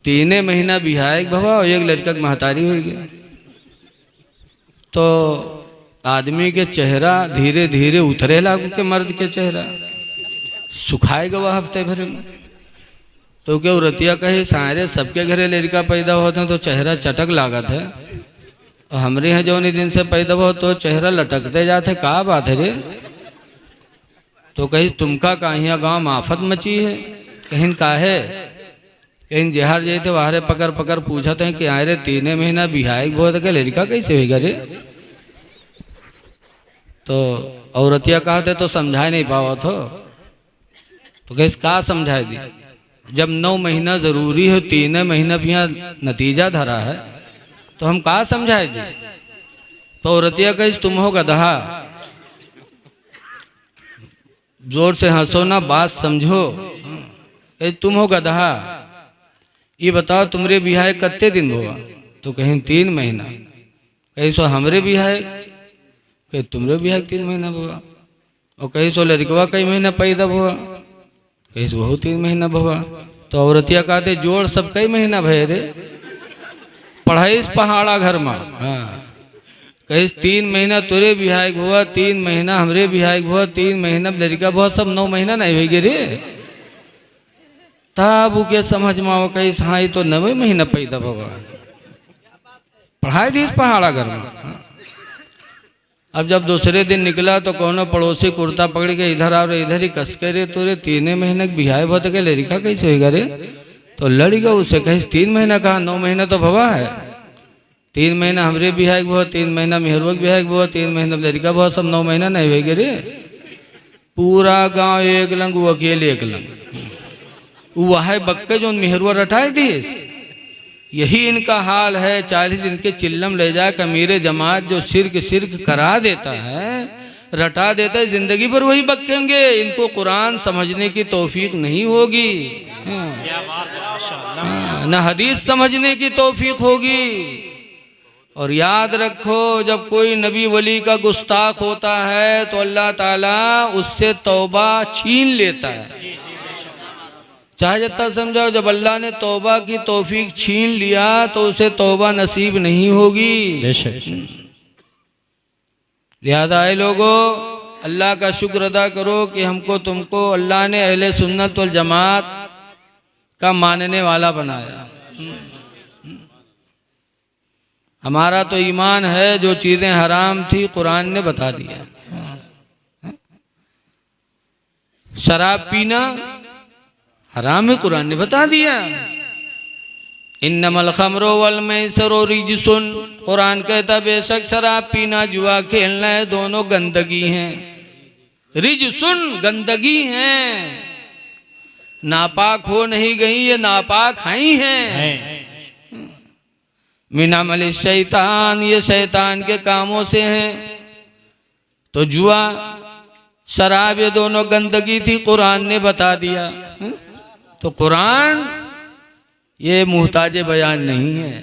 3 महीना बिहायक भवा और एक लड़का के महतारी हो गया। तो आदमी के चेहरा धीरे धीरे उतरे लागू के मर्द के चेहरा सुखाएगा वह हफ्ते भर में। तो क्या औरतिया कहे सारे सबके घरे लड़का पैदा होते हैं तो चेहरा चटक लागत है, और हमरे यहाँ जो दिन से पैदा हो तो चेहरा लटकते जाते, का बात है रे? तो कहीं तुमका कहीं गाँव में आफत मची है, कहीं का है, कहीं जहर जाए थे वहारे पकड़ पकड़ पूछते हैं कि आए 3 महीना बिहायक बहुत के लड़का कैसे होगा रे? तो औरतिया कहते तो समझा नहीं पावा तो कैसे का समझाए दी? जब 9 महीना जरूरी हो, 3 महीना भी यहाँ नतीजा धरा है तो हम का समझाए दी? तो औरतिया कैसे तुम हो गधा, जोर से हंसो ना, बात समझो। तुम हो गधा, ये बताओ तुमरे बिहाय कितने दिन हुआ? तो कहीं 3 महीना। कहीं सो हमरे बिहाय, कहीं तुमरे बिहाय 3 महीना हुआ। और कहीं सो लड़कवा कई महीना पैदा हुआ, कहीं सो वह 3 महीना हुआ। तो औरतिया कहते जोड़ सब कई महीना भय रे, पढ़ाई पहाड़ा घर में। हाँ, कहीं 3 महीना तुरे बिहायक हुआ, 3 महीना हमरे बिहायक हुआ, 3 महीना लड़का हुआ, सब 9 महीना नहीं होगी रे। तब के समझ में आओ कहीं हाँ तो 9 महीना पैदा हुआ, पढ़ाई दी पहाड़ा घर में। अब जब दूसरे दिन निकला तो कोनो पड़ोसी कुर्ता पकड़ के इधर आ रहे, इधर ही कस के रे तुरे 3 महीने बिहाय बहुत के लड़का कैसे होगा रे? तो लड़का उससे कहीं 3 महीना कहा, 9 महीना तो भवा है। 3 महीना हमरे बिहायक हुआ, 3 महीना मेहरवक बिहायक हुआ, 3 महीना लड़का हुआ, सब 9 महीना नहीं होगी रे। पूरा गांव एक लंग, वो अकेले एक लंग, वह बक्के जो मेहरुआ रटाए दीस। यही इनका हाल है। 40 दिन के चिल्लम ले जाए कमीरे जमात जो शिर्क करा देता है, रटा देता है, जिंदगी भर वही बकेंगे। इनको कुरान समझने की तौफीक नहीं होगी, न हदीस समझने की तौफीक होगी। और याद रखो जब कोई नबी वली का गुस्ताख होता है तो अल्लाह ताला उससे तौबा छीन लेता है। चाहे जितना समझाओ, जब अल्लाह ने तौबा की तौफीक छीन लिया तो उसे तौबा नसीब नहीं होगी। लिहाजा आए लोगों, अल्लाह का शुक्र अदा करो कि हमको तुमको अल्लाह ने अहले सुन्नत वल जमात का मानने वाला बनाया। हमारा तो ईमान है, जो चीजें हराम थी कुरान ने बता दिया। शराब पीना हराम है, कुरान ने बता दिया। इन्नमल खमरो वल मैसरो रिजसुन, कुरान कहता बेशक शराब पीना जुआ खेलना है दोनों गंदगी हैं। रिजसुन गंदगी हैं, नापाक हो नहीं गई, ये नापाक ही हैं। मिनामल शैतान, ये शैतान के कामों से हैं। तो जुआ शराब ये दोनों गंदगी थी, कुरान ने बता दिया। तो कुरान ये मुहताज बयान नहीं है।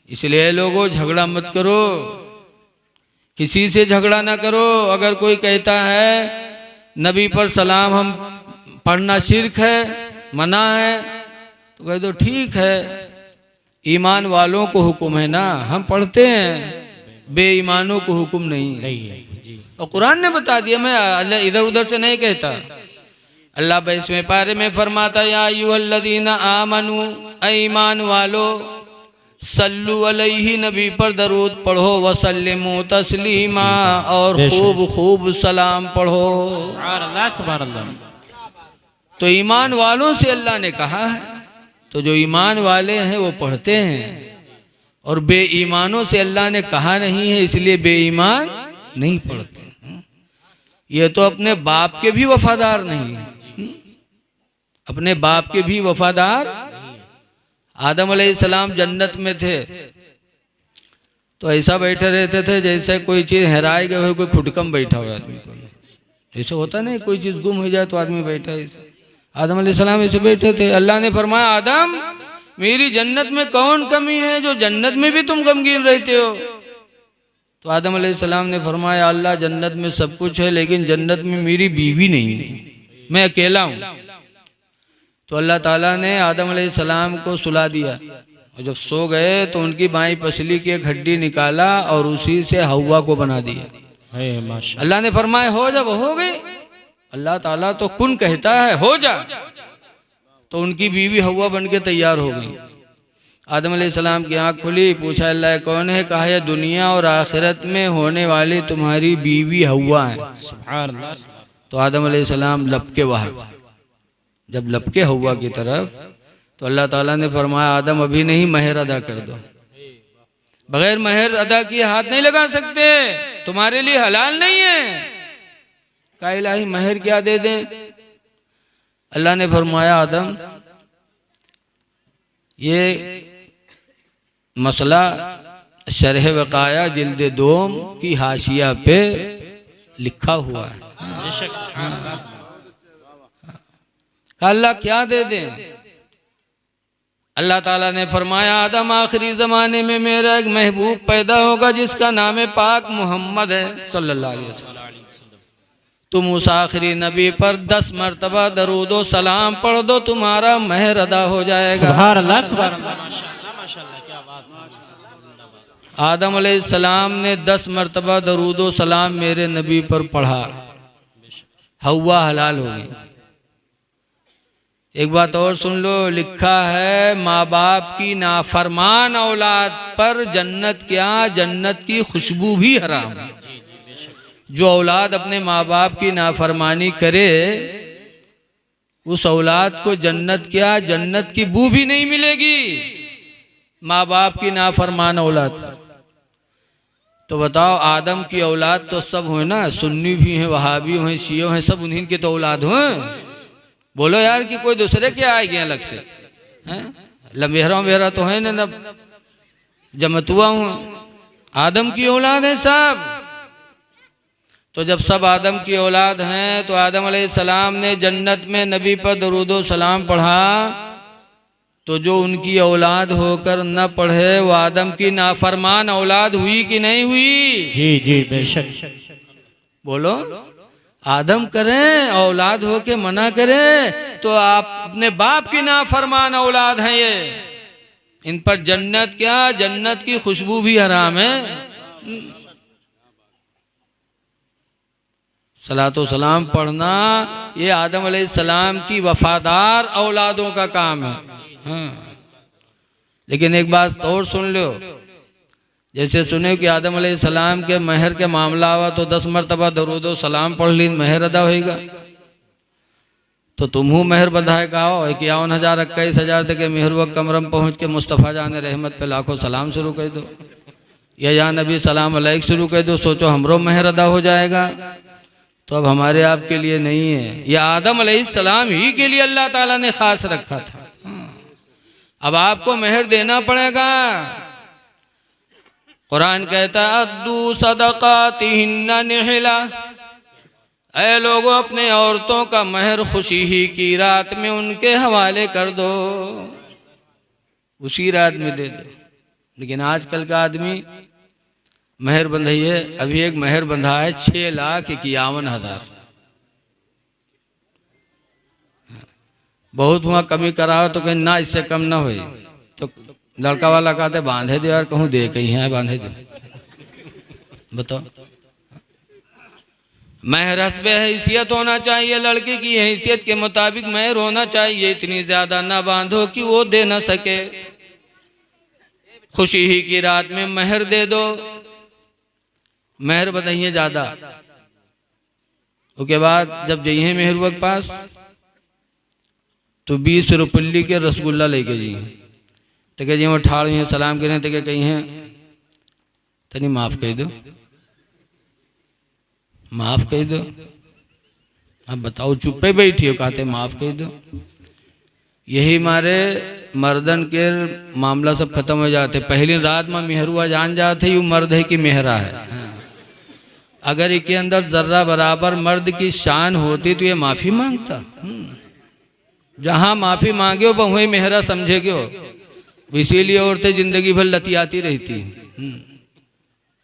इसलिए लोगों झगड़ा मत करो, किसी से झगड़ा ना करो। अगर कोई कहता है नबी पर सलाम हम पढ़ना शिर्क है, मना है, तो कह दो ठीक है, ईमान वालों को हुक्म है ना, हम पढ़ते हैं, बेईमानों को हुक्म नहीं है। और कुरान ने बता दिया, मैं इधर उधर से नहीं कहता। अल्लाह 22वें पारे में फरमाता या अय्युहल्लज़ीना आमनू, ईमान वालो, सल्लु अलैहि, नबी पर दरूद पढ़ो, वसल्लिमू तस्लीमा, और खूब खूब सलाम पढ़ो। तो ईमान वालों से अल्लाह ने कहा है। तो जो ईमान वाले हैं वो पढ़ते हैं, और बेईमानों से अल्लाह ने कहा नहीं है, इसलिए बेईमान नहीं पढ़ते। ये तो अपने बाप के भी वफादार नहीं है, अपने बाप के भी वफादार। आदम अलैहिस्सलाम जन्नत में थे तो ऐसा बैठे रहते थे जैसे कोई चीज हेराई गई हो, कोई खुटकम बैठा हुआ आदमी को। ऐसा होता नहीं, कोई चीज गुम हो जाए तो आदमी बैठा है। आदम अलैहिस्सलाम ऐसे बैठे थे। अल्लाह ने फरमाया आदम मेरी जन्नत में कौन कमी है जो जन्नत में भी तुम गमगीन रहते हो? तो आदम अलैहिस्सलाम ने फरमाया अल्लाह जन्नत में सब कुछ है, लेकिन जन्नत में मेरी बीवी नहीं है, मैं अकेला हूं। तो अल्लाह ताला ने आदम अलैहिस्सलाम को सुला दिया और जब सो गए तो उनकी बाईं पसली की एक हड्डी निकाला और उसी से हव्वा को बना दिया। अल्लाह ने फरमाया हो जा, वो हो गई। अल्लाह ताला तो कुन कहता है हो जा, तो उनकी बीवी हव्वा बन के तैयार हो गई। आदम अलैहिस्सलाम की आंख खुली, पूछा अल्लाह कौन है? कहा यह दुनिया और आखिरत में होने वाली तुम्हारी बीवी हव्वा है। तो आदम अलैहिस्सलाम लपके वहां, जब लपके हव्वा की तरफ तो अल्लाह ताला ने फरमाया आदम अभी नहीं, महर अदा कर दो। बगैर महर अदा किए हाथ नहीं लगा सकते, तुम्हारे लिए हलाल नहीं है। कहा इलाही महर क्या दे दें? अल्लाह ने फरमाया आदम ये मसला शरह वकाया जिल्द दोम की हाशिया पे लिखा हुआ है। कहा अल्लाह क्या दे दें? अल्लाह ताला ने फरमाया आदम आखिरी ज़माने में मेरा एक महबूब पैदा होगा जिसका नाम है पाक मोहम्मद है सल्लल्लाहु अलैहि वसल्लम। तुम उस आखिरी नबी पर 10 मरतबा दरूदो सलाम पढ़ दो, तुम्हारा महर अदा हो जाएगा। सुभान अल्लाह, सुभान अल्लाह, माशाअल्लाह, माशाअल्लाह, क्या बात है। आदम अलैहिस्सलाम ने 10 मरतबा दरूदो सलाम मेरे नबी पर पढ़ा, हव्वा हलाल हो गई। एक बात और सुन लो, लिखा है माँ बाप की नाफरमान औलाद पर जन्नत क्या, जन्नत की खुशबू भी हराम है। जो औलाद अपने माँ बाप की नाफरमानी करे उस औलाद को जन्नत क्या, जन्नत की बू भी नहीं मिलेगी माँ बाप की नाफरमान औलाद। तो बताओ आदम की औलाद तो सब हो ना, सुन्नी भी हैं, वहाबी हैं, शियो हैं, सब उन्हीं के तो औलाद हो। बोलो यार कि कोई दूसरे के आएंगे अलग से? लम्बेहरा बेहरा तो है ना, जमतुआ हूँ, आदम की औलाद है सब। तो जब सब आदम की औलाद हैं तो आदम अलैहिस्सलाम ने जन्नत में नबी पर दरूदो सलाम पढ़ा, तो जो उनकी औलाद होकर न पढ़े वो आदम की नाफरमान औलाद हुई कि नहीं हुई? जी जी बेशक। बोलो, आदम करें औलाद हो के मना करें तो आप अपने बाप की नाफरमान औलाद हैं ये, इन पर जन्नत क्या, जन्नत की खुशबू भी हराम है। सलातो सलाम पढ़ना ये आदम अलैहिस्सलाम की वफादार औलादों का काम है। हाँ। लेकिन एक बात और सुन लो, जैसे सुने कि आदम अलैहिस्सलाम के महर के मामला हुआ तो 10 मरतबा दरूदो सलाम पढ़ ली, महर अदा होगा। तो तुमहू महर बधाए का हो 51,000 21,000 तक मेहर व कमरम पहुँच के मुस्तफ़ा जान रहमत पे लाखों सलाम शुरू कर दो, या नबी सलाम अलैक शुरू कर दो, सोचो हमरो महर अदा हो जाएगा। तो अब हमारे आपके लिए नहीं है, यह आदम अलैहिस्सलाम ही के लिए अल्लाह ताला ने खास रखा था। अब आपको महर देना पड़ेगा। कुरान कहता है अद्दू सदक़ातिहिन्ना निहला, ऐ लोगों अपने औरतों का महर खुशी ही की रात में उनके हवाले कर दो, उसी रात में दे दो। लेकिन आजकल का आदमी महर बंधाइए, अभी एक महर बंधा है 6,51,000। बहुत हुआ कमी कराओ तो कहीं ना इससे कम ना हुई, तो लड़का वाला कहते बांधे दो यार, कहूँ दे कहीं है बांधे दो। बताओ, महर हस्बे हैसियत होना चाहिए, लड़के की हैसियत के मुताबिक महर होना चाहिए, इतनी ज्यादा ना बांधो कि वो दे ना सके। खुशी ही की रात में महर दे दो, महर बताइए ज्यादा। उसके बाद जब जाइए मेहरुआ के पास तो 20 रुपये के रसगुल्ला लेके जाइए, तो कह जी वो ठाड़ हैं सलाम करें, तो कहीं हैं तनी माफ़ कह दो, माफ़ कह दो। अब बताओ चुप्पे बैठी हो, कहते माफ़ कह दो। यही मारे मर्दन के मामला सब खत्म हो जाते। पहली रात में मेहरुआ जान जाते यू मर्द है कि मेहरा है। अगर इसके अंदर जर्रा बराबर मर्द की शान होती तो ये माफ़ी मांगता। जहाँ माफ़ी मांगे हो वही मेहरा समझेगे हो। इसीलिए औरतें जिंदगी भर लतियाती रहती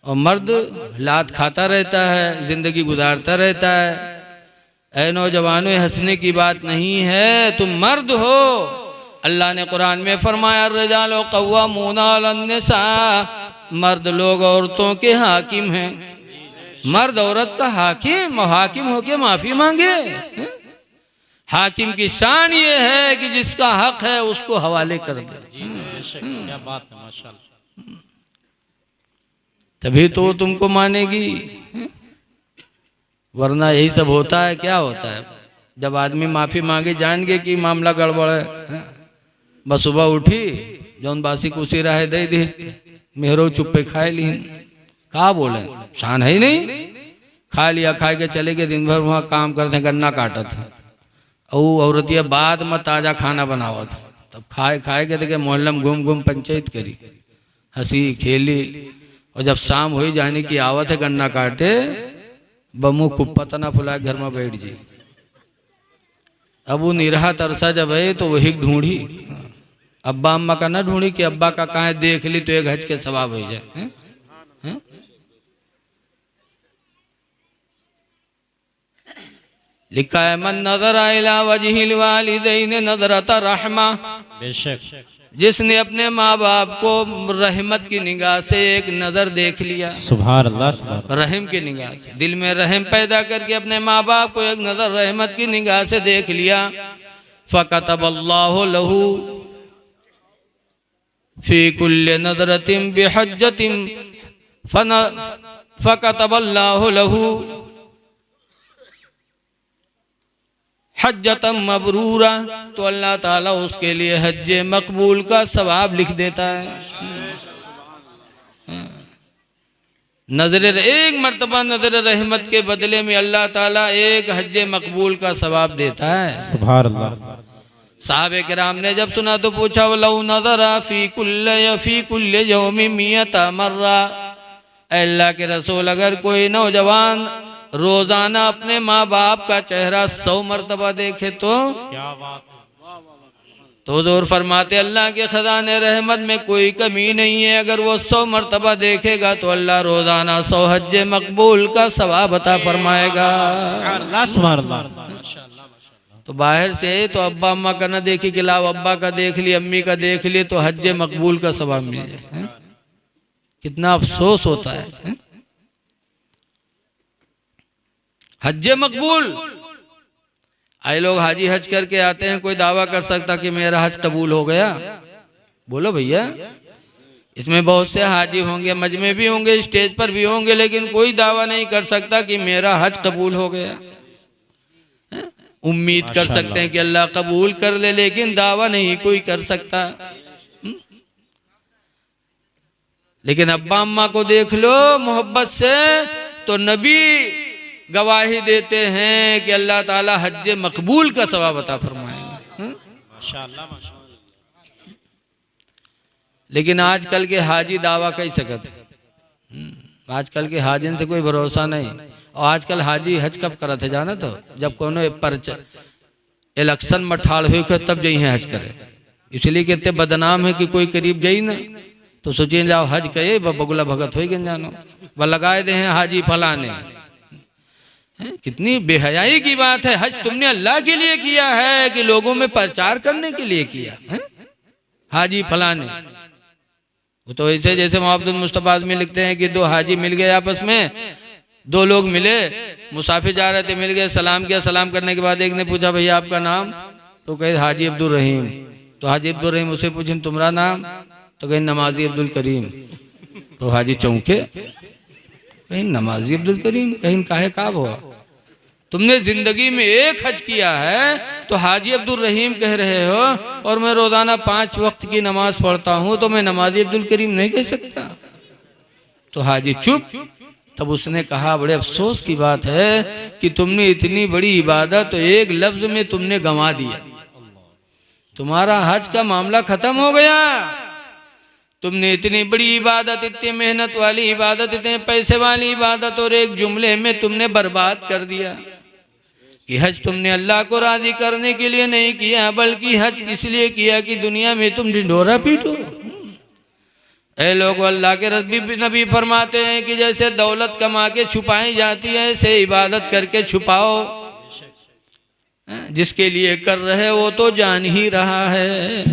और मर्द लात खाता रहता है, जिंदगी गुजारता रहता है। ऐ नौजवानों, हंसने की बात नहीं है, तुम मर्द हो। अल्लाह ने कुरान में फरमाया रिजालो कव्वामूना अलन्निसा, मर्द लोग औरतों के हाकिम हैं। मर्द औरत का हाकिम, और हाकिम होके माफी मांगे। हाकिम की शान ये है कि जिसका हक है उसको हवाले कर दे। क्या बात है, माशाल्लाह। तभी तो तुमको मानेगी, वरना यही सब होता है। क्या होता है जब आदमी माफी मांगे, जान के कि मामला गड़बड़ है, बस सुबह उठी जौन बासी कुसी रहे दे दी, मेहरो चुप्पे खाए ली, कहा बोले शान है ही नहीं। खा लिया, खा के चले गए, दिन भर वहाँ काम करते, गन्ना काटा था। और औरतिया बाद में ताजा खाना बनावा था, तब खाए के देखे मोहल्ला में घूम घूम पंचायत करी, हंसी खेली। और जब शाम हुई जाने की आवत है गन्ना काटे, बमू कुप्पा तना फुलाए घर में बैठ जी। अब वो निरहा तरसा जब है तो वही ढूंढी, अब्बा अम्मा का ना ढूंढी कि अब्बा का कहाँ देख ली तो एक हज के सवाब हो जाए। लिखा है मन नजर इला वजहिल वालिदैन नजरत रहमा, बेशक जिसने अपने माँ बाप को रहमत की निगाह से एक नजर देख लिया, सुभान अल्लाह, सुभान रहम की निगाह से, दिल में रहम पैदा करके अपने माँ बाप को एक नजर रहमत की निगाह से देख लिया, फकतबल्लाहु लहू फी कुल्li नजरतिन बिहज्जतिन फकतबल्लाहु लहू हज्जतम मबरूरा, तो अल्लाह ताला उसके लिए हज मकबूल का सवाब लिख देता है। नजर एक मर्तबा नजर रहमत के बदले में अल्लाह ताला एक हज मकबूल का सवाब देता है। सुभान अल्लाह। साहबे किराम ने जब सुना तो पूछा वलौ नज़रा फी कुल्ले यौमि मियता मर्रा, अल्लाह के रसूल अगर कोई नौजवान रोजाना अपने माँ बाप का चेहरा 100 मरतबा देखे तो क्या बात, तो हुज़ूर फरमाते अल्लाह के खजाने रहमत में कोई कमी नहीं है। अगर वो 100 मरतबा देखेगा तो अल्लाह रोजाना 100 हज मकबूल का सवाब अता फरमाएगा। सुभान अल्लाह। तो बाहर से तो अब्बा अम्मा का न देखे के अलावा अब्बा का देख ली, अम्मी का देख ली तो हज मकबूल का सवाब मिल जाए। कितना अफसोस होता है। हज मकबूल, आए लोग हाजी हज करके आते हैं, कोई दावा कर सकता कि मेरा हज कबूल हो गया? बोलो भैया, इसमें बहुत से हाजी होंगे, मजमे भी होंगे, स्टेज पर भी होंगे, लेकिन कोई दावा नहीं कर सकता कि मेरा हज कबूल हो गया। उम्मीद कर सकते हैं कि अल्लाह कबूल कर ले, लेकिन दावा नहीं कोई कर सकता। लेकिन अब्बा अम्मा को देख लो मोहब्बत से, तो नबी गवाही देते हैं कि अल्लाह ताला हज मकबूल का सवाब अता फरमाएगा। माशाअल्लाह, माशाअल्लाह। लेकिन आजकल के हाजी दावा कैसे करते? आजकल के हाजिन से कोई भरोसा नहीं। और आजकल हाजी हज कब करत है जाना? तो जब कोनो पर्च इलेक्शन में ठाड़ हुए तब जई है हज करे। इसलिए कहते बदनाम है कि कोई करीब जाई ना तो सोचिए जाओ हज कहे बगुला भगत हो गए जानो, वह लगाए दे हैं हाजी फलाने। कितनी बेहयाई की बात है। हज तुमने अल्लाह के लिए किया है कि लोगों में प्रचार करने के लिए किया है? हाजी फलाने, वो तो ऐसे जैसे मोहम्मद मुस्तफा में लिखते हैं कि दो हाजी मिल गए आपस में, दो लोग मिले मुसाफिर जा रहे थे, मिल गए, सलाम किया, सलाम करने के बाद एक ने पूछा भैया आपका नाम? तो कहे हाजी अब्दुल रहीम। तो हाजी अब्दुल रहीम उसे पूछे तुम्हारा नाम? तो कहे नमाजी अब्दुल करीम। तो हाजी चौंके, कहीं नमाजी अब्दुल करीम, कहीं काहे काब हुआ? तुमने जिंदगी में एक हज किया है तो हाजी अब्दुल रहीम कह रहे हो, और मैं रोजाना 5 वक्त की नमाज पढ़ता हूं तो मैं नमाजी अब्दुल करीम नहीं कह सकता? तो हाजी चुप। तब उसने कहा बड़े अफसोस की बात है कि तुमने इतनी बड़ी इबादत तो एक लफ्ज में तुमने गंवा दिया, तुम्हारा हज का मामला खत्म हो गया। तुमने इतनी बड़ी इबादत, इतनी मेहनत वाली इबादत, इतने पैसे वाली इबादत और एक जुमले में तुमने बर्बाद कर दिया कि हज तुमने अल्लाह को राजी करने के लिए नहीं किया, बल्कि हज इसलिए किया कि दुनिया में तुम ढिंढोरा पीटो। ऐ लोग, अल्लाह के नबी फरमाते हैं कि जैसे दौलत कमा के छुपाई जाती है, ऐसे इबादत करके छुपाओ। जिसके लिए कर रहे वो तो जान ही रहा है।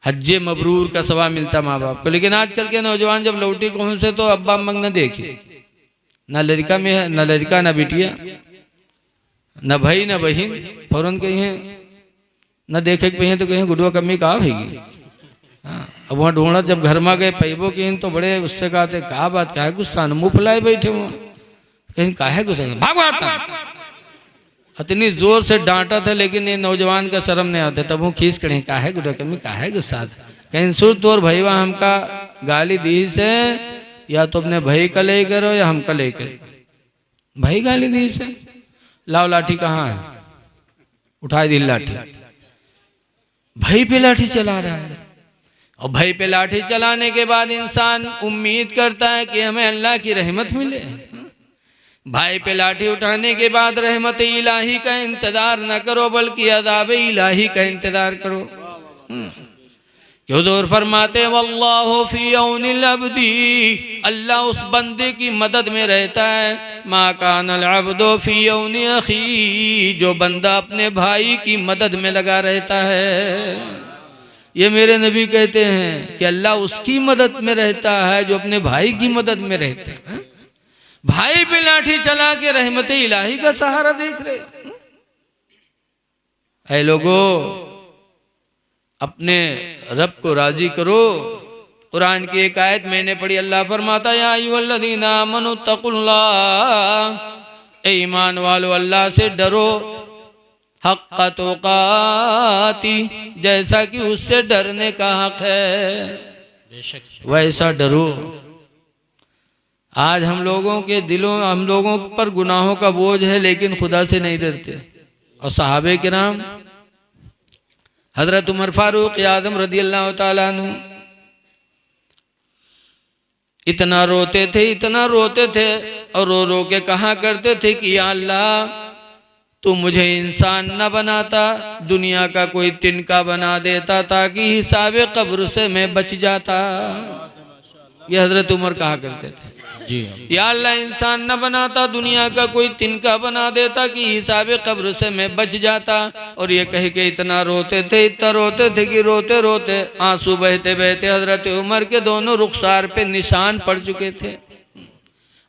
हज्जे मबरूर का सवाब मिलता माँ बाप को। लेकिन आजकल के नौजवान जब लौटी कहूँ से तो अब्बा अम्मा न देखे, ना लड़का में है, ना लड़का ना बिटिया, न भाई न बहन, फौरन कहीं न देखे पे तो कहीं गुडवा कमी कहा भैगी। अब वहाँ ढूंढा जब घर में गए पैबो की तो बड़े उससे कहते कहा बात काहे गुस्सा मुँह फुलाए बैठे वहाँ, कहीं काहे गुस्सा भागवाता। इतनी जोर से डांटा था लेकिन ये नौजवान का शर्म नहीं आते, तब वो खींच करें काहे गुडवा कमी काहे गुस्सा कहीं सुर तोर भैया हमका गाली दी से, या तो अपने भाई का ले करो या हमका ले करो। भाई गाली दी से, लाओ लाठी कहाँ है, उठाए दी लाठी, भाई पे लाठी चला रहा है। और भाई पे लाठी चलाने के बाद इंसान उम्मीद करता है कि हमें अल्लाह की रहमत मिले। भाई पे लाठी उठाने के बाद रहमत इलाही का इंतजार न करो बल्कि अज़ाब इलाही का इंतजार करो। हुज़ूर फरमाते वल्लाहु फी औनिल अब्दी, अल्लाह उस बंदे की मदद में रहता है, मा कानल अब्दु फी औनि अखी, जो बंदा अपने भाई की मदद में लगा रहता है। ये मेरे नबी कहते हैं कि अल्लाह उसकी मदद में रहता है जो अपने भाई की मदद में रहता है। भाई पे लाठी चला के रहमत इलाही का सहारा देख रहे। ऐ लोगों, अपने रब को राजी करो। कुरान की एक आयत मैंने पढ़ी, अल्लाह फरमाता या अय्युहल्लज़ीना आमनू तक़ुल्लाह, ए ईमान वालो अल्लाह से डरो, हक़्क़ तुक़ाती, जैसा कि उससे डरने का हक है वैसा डरो। आज हम लोगों के दिलों, हम लोगों पर गुनाहों का बोझ है लेकिन खुदा से नहीं डरते। और सहाबे किराम हजरत उमर फारूक आज़म रदी अल्लाह ताला अन्हु इतना रोते थे, इतना रोते थे और रो रो के कहा करते थे कि या अल्लाह तू मुझे इंसान न बनाता, दुनिया का कोई तिनका बना देता ताकि हिसाबे कब्र से मैं बच जाता। ये हजरत उमर कहा करते थे जी, या अल्लाह इंसान न बनाता, दुनिया का कोई तिनका बना देता कि हिसाबे कब्र से मैं बच जाता। और ये कह के इतना रोते थे, इतना रोते थे कि रोते रोते आंसू बहते बहते हजरत उमर के दोनों रुखसार पे निशान पड़ चुके थे।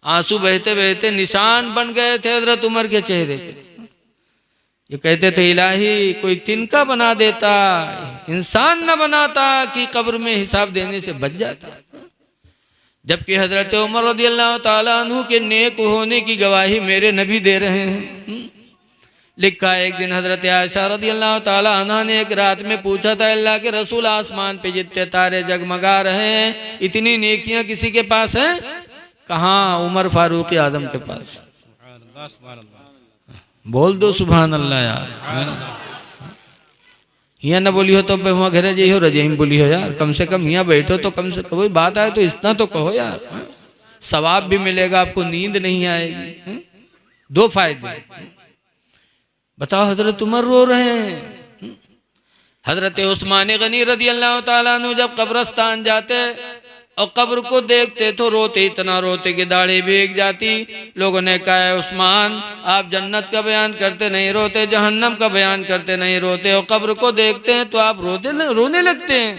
आंसू बहते बहते निशान बन गए थे हजरत उमर के चेहरे पे। ये कहते थे इलाही कोई तिनका बना देता, इंसान न बनाता कि कब्र में हिसाब देने से बच जाता। जबकि हजरत उमर रज़ी अल्लाह ताला अन्हु के नेक होने की गवाही मेरे नबी दे रहे हैं। लिखा है एक दिन हजरत आयशा रज़ी अल्लाह ताला अन्हा ने एक रात में पूछा था, अल्लाह के रसूल आसमान पे जितने तारे जगमगा रहे हैं इतनी नेकियां किसी के पास हैं? कहाँ? उमर फारूक आज़म के पास। बोल दो सुभान अल्लाह यार। यहाँ न बोली हो तो वहाँ घरे जी हो रजीम बोली हो यार, कम से कम यहाँ बैठो तो कम से कोई बात आए तो इतना तो कहो यार, सवाब भी मिलेगा आपको, नींद नहीं आएगी। दो फायदे। बताओ हजरत उमर रो रहे हैं। हजरत उस्मान गनी रज़ी अल्लाह ताला अन्हु जब कब्रस्तान जाते और कब्र को देखते तो रोते, इतना रोते कि दाढ़ी भीग जाती। लोगों ने कहा है उस्मान आप जन्नत का बयान करते नहीं रोते, जहन्नम का बयान करते नहीं रोते, और कब्र को देखते हैं तो आप रोने लगते हैं।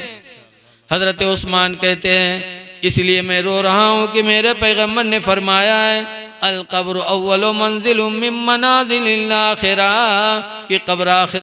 हजरत उस्मान कहते हैं इसलिए मैं रो रहा हूँ कि मेरे पैगम्बर ने फरमाया है अल कब्र अव्वलु मंजिलुम मिन मनाजिलिल आखिरा, कि कब्र